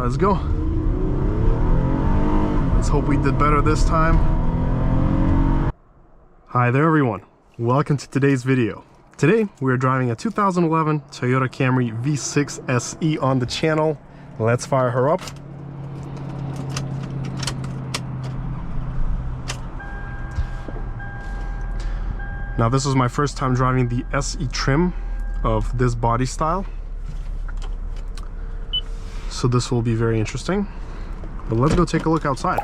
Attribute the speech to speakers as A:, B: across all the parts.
A: Let's go. Let's hope we did better this time. Hi there everyone. Welcome to today's video. Today we're driving a 2011 Toyota Camry V6 SE on the channel. Let's fire her up. Now this is my first time driving the SE trim of this body style, so this will be very interesting. But let's go take a look outside.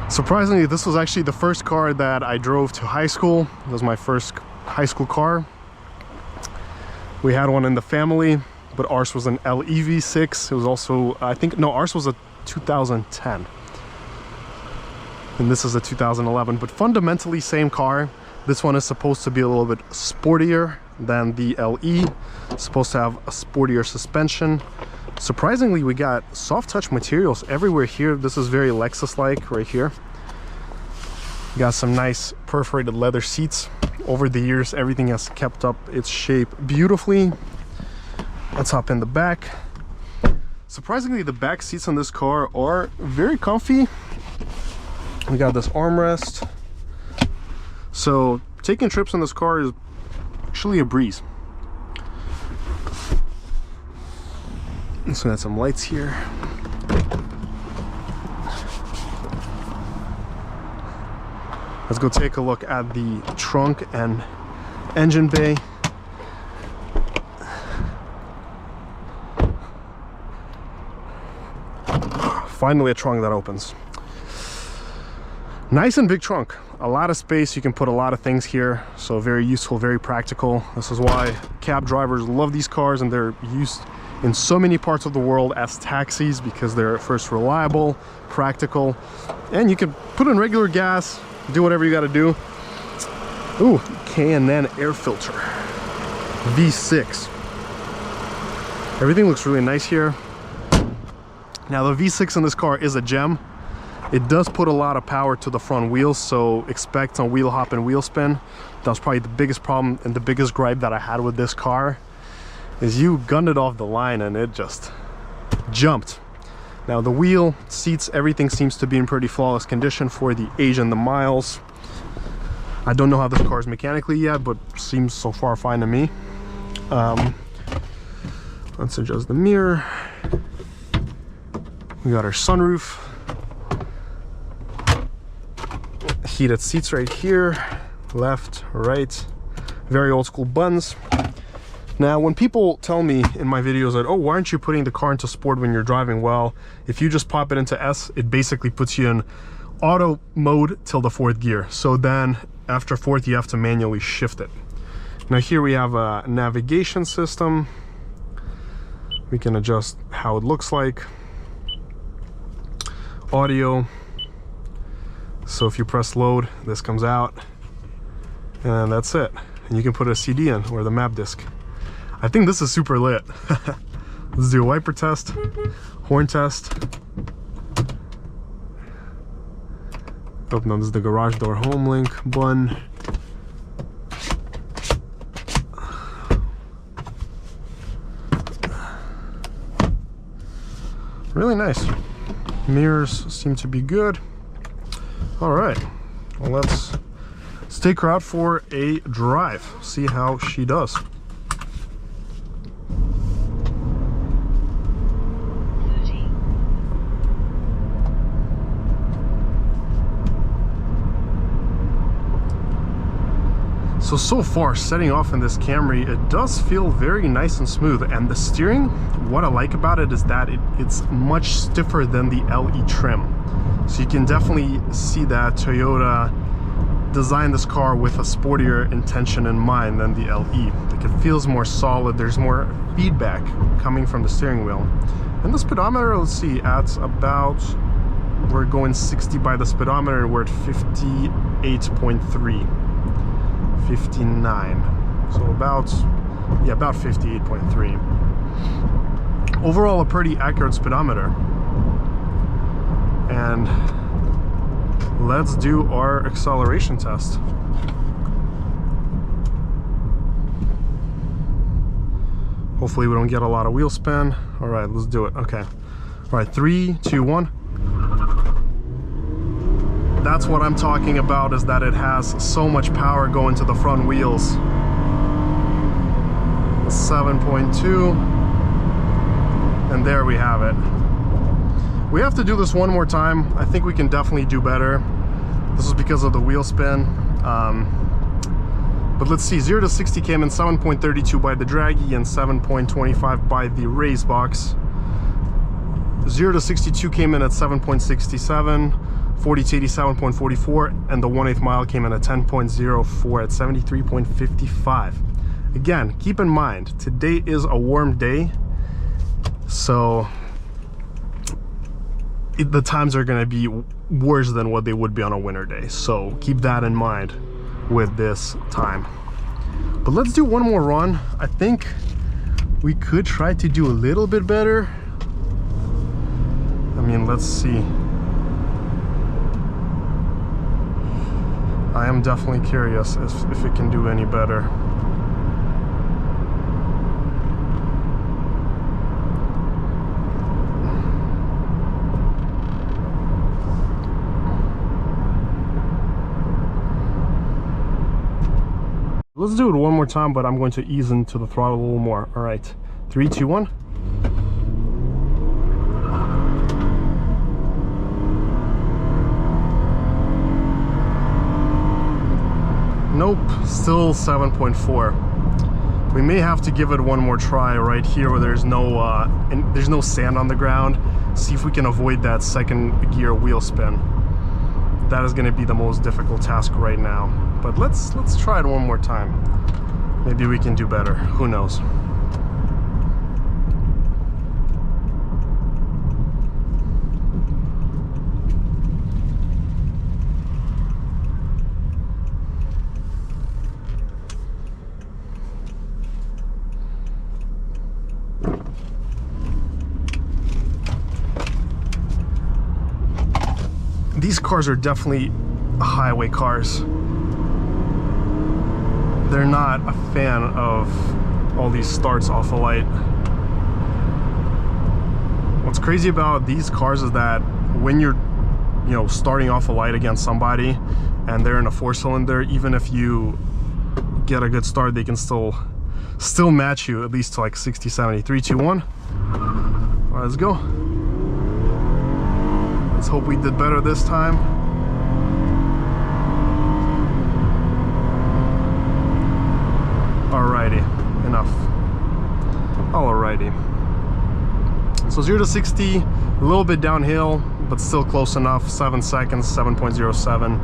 A: Surprisingly, this was actually the first car that I drove to high school. It was my first high school car. We had one in the family, but ours was an LE V6. It was also, I think, no, ours was a 2010. And this is a 2011, but fundamentally same car. This one is supposed to be a little bit sportier than the LE. It's supposed to have a sportier suspension. Surprisingly, we got soft touch materials everywhere here. This is very Lexus-like right here. Got some nice perforated leather seats. Over the years, everything has kept up its shape beautifully. Let's hop in the back. Surprisingly, the back seats on this car are very comfy. We got this armrest. So taking trips in this car is actually a breeze. So we got some lights here. Let's go take a look at the trunk and engine bay. Finally a trunk that opens. Nice and big trunk. A lot of space. You can put a lot of things here. So very useful, very practical. This is why cab drivers love these cars, and they're used in so many parts of the world as taxis because they're first reliable, practical, and you can put in regular gas, do whatever you got to do. Ooh, K&N air filter, V6. Everything looks really nice here. Now the V6 in this car is a gem. It does put a lot of power to the front wheels, so expect some wheel hop and wheel spin. That was probably the biggest problem and the biggest gripe that I had with this car, is you gunned it off the line and it just jumped. Now the wheel, seats, everything seems to be in pretty flawless condition for the age and the miles. I don't know how this car is mechanically yet, but seems so far fine to me. Let's adjust the mirror. We got our sunroof. Heated seats right here, left, right. Very old school buttons. Now, when people tell me in my videos that, oh, why aren't you putting the car into sport when you're driving? Well, if you just pop it into S, it basically puts you in auto mode till the 4th gear. So then after 4th, you have to manually shift it. Now here we have a navigation system. We can adjust how it looks like. Audio. So if you press load, this comes out. And that's it. And you can put a CD in or the map disc. I think this is super lit. Let's do a wiper test, horn test. Oh no, this is the garage door home link button. Really nice. Mirrors seem to be good. All right, well, let's take her out for a drive, see how she does. So far, setting off in this Camry, it does feel very nice and smooth. And the steering, what I like about it is that it's much stiffer than the LE trim. So you can definitely see that Toyota designed this car with a sportier intention in mind than the LE. Like, it feels more solid, there's more feedback coming from the steering wheel. And the speedometer, let's see, at about, we're going 60 by the speedometer, we're at 58.3. 59. So about 58.3. Overall, a pretty accurate speedometer. And let's do our acceleration test. Hopefully we don't get a lot of wheel spin. All right, let's do it. Okay. All right, 3, 2, 1. That's what I'm talking about, is that it has so much power going to the front wheels. 7.2. And there we have it. We have to do this one more time. I think we can definitely do better. This is because of the wheel spin. But let's see, 0 to 60 came in 7.32 by the Dragy and 7.25 by the Race Box. 0 to 62 came in at 7.67, 40 to 80 7.44, and the 1/8 mile came in at 10.04 at 73.55. Again, keep in mind, today is a warm day, so the times are going to be worse than what they would be on a winter day. So keep that in mind with this time. But let's do one more run. I think we could try to do a little bit better. I mean, let's see. I am definitely curious if it can do any better. Let's do it one more time, but I'm going to ease into the throttle a little more. All right, 3, 2, 1. Nope, still 7.4. We may have to give it one more try right here where there's no sand on the ground. See if we can avoid that second gear wheel spin. That is going to be the most difficult task right now. But let's try it one more time. Maybe we can do better. Who knows? These cars are definitely highway cars. They're not a fan of all these starts off a light. What's crazy about these cars is that when you're, starting off a light against somebody and they're in a 4-cylinder, even if you get a good start, they can still match you at least to like 60, 70. 3, 2, 1. All right, let's go. Let's hope we did better this time. Alrighty, enough. Alrighty. So 0 to 60, a little bit downhill, but still close enough. 7 seconds, 7.07.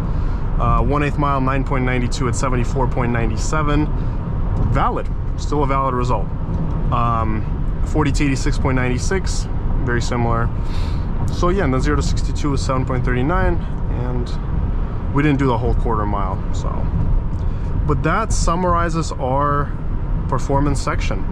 A: 1/8 mile, 9.92 at 74.97. Valid, still a valid result. 40 to 86.96, very similar. So yeah, and then 0 to 62 is 7.39, and we didn't do the whole quarter mile. So, but that summarizes our performance section.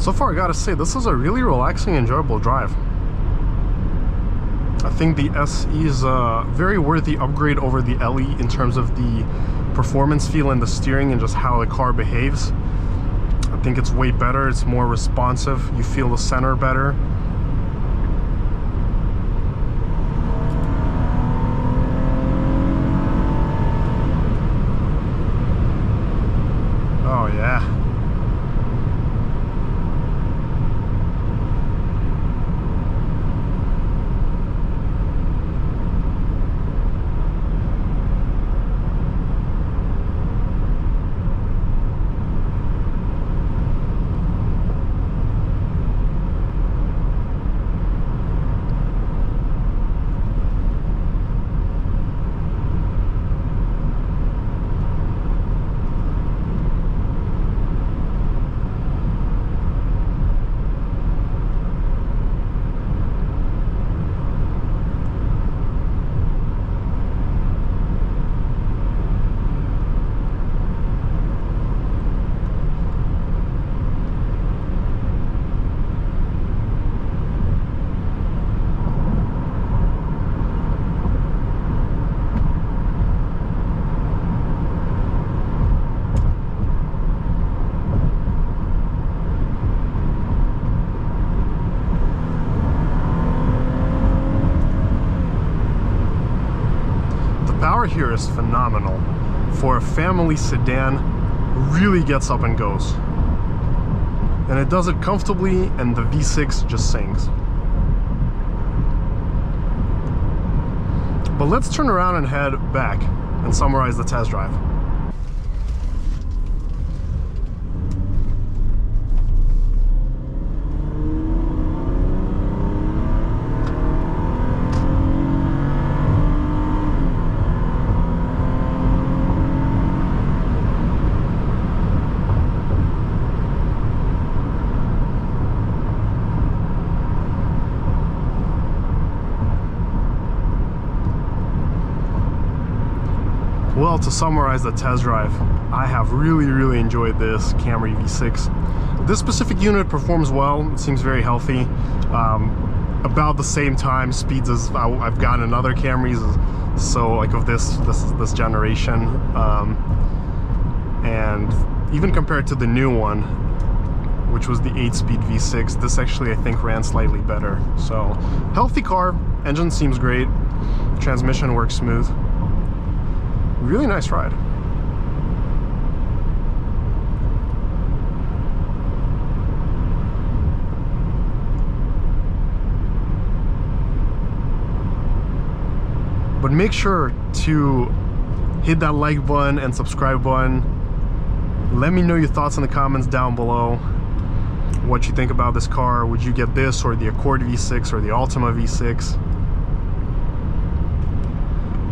A: So far, I gotta say, this is a really relaxing, enjoyable drive. I think the SE is a very worthy upgrade over the LE in terms of the performance feel and the steering and just how the car behaves. I think it's way better, it's more responsive, you feel the center better. Oh yeah. Power here is phenomenal. For a family sedan, really gets up and goes. And it does it comfortably, and the V6 just sings. But let's turn around and head back and summarize the test drive. Well, to summarize the test drive, I have really enjoyed this Camry V6. This specific unit performs well, it seems very healthy. About the same time speeds as I've gotten in other Camrys, so like of this generation. And even compared to the new one, which was the 8-speed V6, this actually I think ran slightly better. So healthy car, engine seems great, transmission works smooth. Really nice ride. But make sure to hit that like button and subscribe button. Let me know your thoughts in the comments down below. What you think about this car. Would you get this or the Accord V6 or the Altima V6?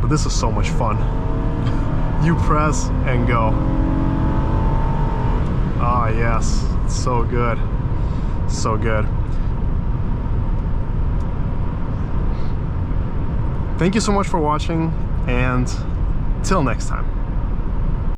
A: But this is so much fun. You press and go. Ah, yes, it's so good, so good. Thank you so much for watching, and till next time.